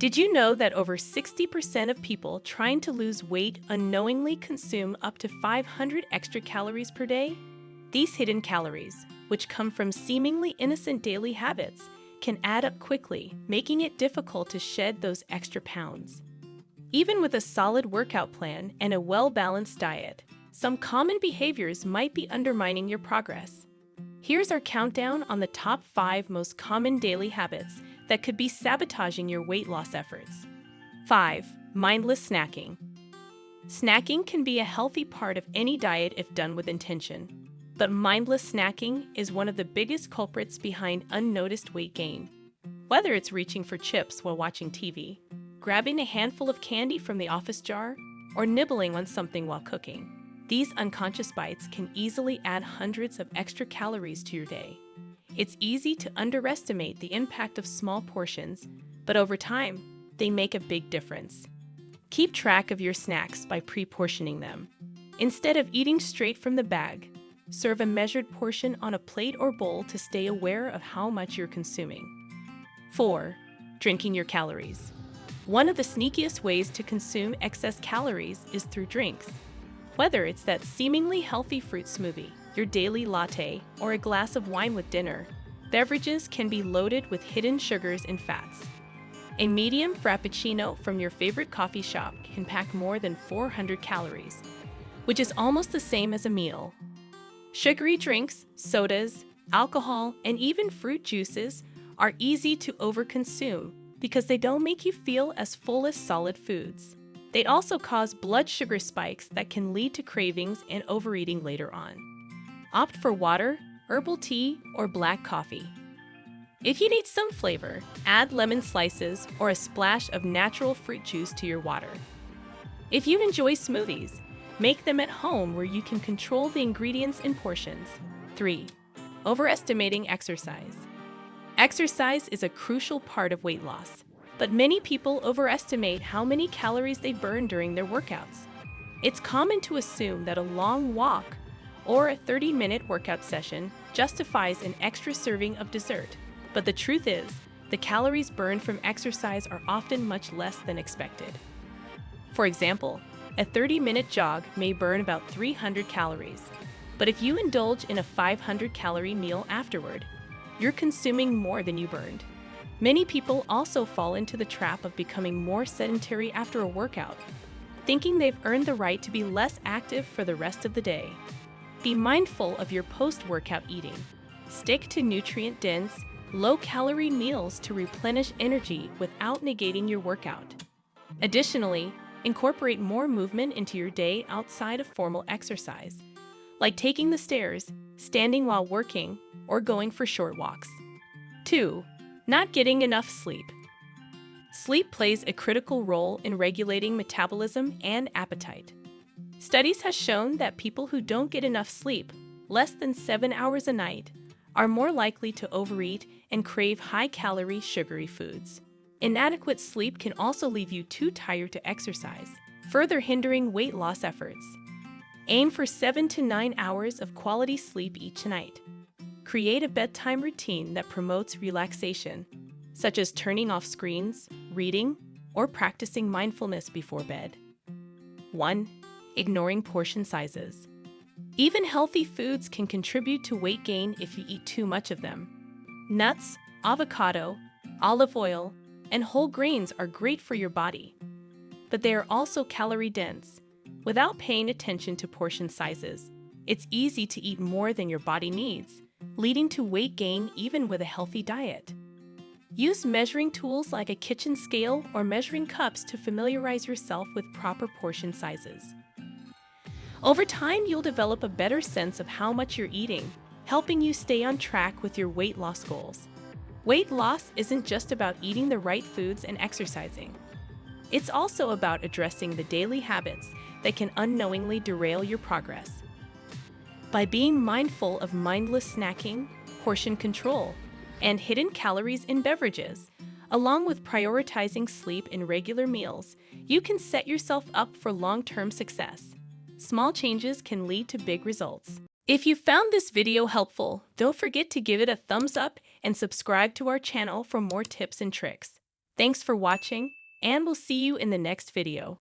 Did you know that over 60% of people trying to lose weight unknowingly consume up to 500 extra calories per day? These hidden calories, which come from seemingly innocent daily habits, can add up quickly, making it difficult to shed those extra pounds. Even with a solid workout plan and a well-balanced diet, some common behaviors might be undermining your progress. Here's our countdown on the top 5 most common daily habits that could be sabotaging your weight loss efforts. 5. Mindless snacking. Snacking can be a healthy part of any diet if done with intention, but mindless snacking is one of the biggest culprits behind unnoticed weight gain. Whether it's reaching for chips while watching TV, grabbing a handful of candy from the office jar, or nibbling on something while cooking, these unconscious bites can easily add hundreds of extra calories to your day. It's easy to underestimate the impact of small portions, but over time, they make a big difference. Keep track of your snacks by pre-portioning them. Instead of eating straight from the bag, serve a measured portion on a plate or bowl to stay aware of how much you're consuming. 4. Drinking your calories. One of the sneakiest ways to consume excess calories is through drinks. Whether it's that seemingly healthy fruit smoothie, your daily latte, or a glass of wine with dinner, beverages can be loaded with hidden sugars and fats. A medium frappuccino from your favorite coffee shop can pack more than 400 calories, which is almost the same as a meal. Sugary drinks, sodas, alcohol, and even fruit juices are easy to overconsume because they don't make you feel as full as solid foods. They also cause blood sugar spikes that can lead to cravings and overeating later on. Opt for water, herbal tea, or black coffee. If you need some flavor, add lemon slices or a splash of natural fruit juice to your water. If you enjoy smoothies, make them at home where you can control the ingredients and portions. 3. Overestimating exercise. Exercise is a crucial part of weight loss, but many people overestimate how many calories they burn during their workouts. It's common to assume that a long walk or a 30-minute workout session justifies an extra serving of dessert, but the truth is, the calories burned from exercise are often much less than expected. For example, a 30-minute jog may burn about 300 calories, but if you indulge in a 500-calorie meal afterward, you're consuming more than you burned. Many people also fall into the trap of becoming more sedentary after a workout, thinking they've earned the right to be less active for the rest of the day. Be mindful of your post-workout eating. Stick to nutrient-dense, low-calorie meals to replenish energy without negating your workout. Additionally, incorporate more movement into your day outside of formal exercise, like taking the stairs, standing while working, or going for short walks. 2. Not getting enough sleep. Sleep plays a critical role in regulating metabolism and appetite. Studies have shown that people who don't get enough sleep, less than 7 hours a night, are more likely to overeat and crave high-calorie, sugary foods. Inadequate sleep can also leave you too tired to exercise, further hindering weight loss efforts. Aim for 7 to 9 hours of quality sleep each night. Create a bedtime routine that promotes relaxation, such as turning off screens, reading, or practicing mindfulness before bed. 1. Ignoring portion sizes. Even healthy foods can contribute to weight gain if you eat too much of them. Nuts, avocado, olive oil, and whole grains are great for your body, but they are also calorie-dense. Without paying attention to portion sizes, it's easy to eat more than your body needs, leading to weight gain even with a healthy diet. Use measuring tools like a kitchen scale or measuring cups to familiarize yourself with proper portion sizes. Over time, you'll develop a better sense of how much you're eating, helping you stay on track with your weight loss goals. Weight loss isn't just about eating the right foods and exercising. It's also about addressing the daily habits that can unknowingly derail your progress. By being mindful of mindless snacking, portion control, and hidden calories in beverages, along with prioritizing sleep and regular meals, you can set yourself up for long-term success. Small changes can lead to big results. If you found this video helpful, don't forget to give it a thumbs up and subscribe to our channel for more tips and tricks. Thanks for watching, and we'll see you in the next video.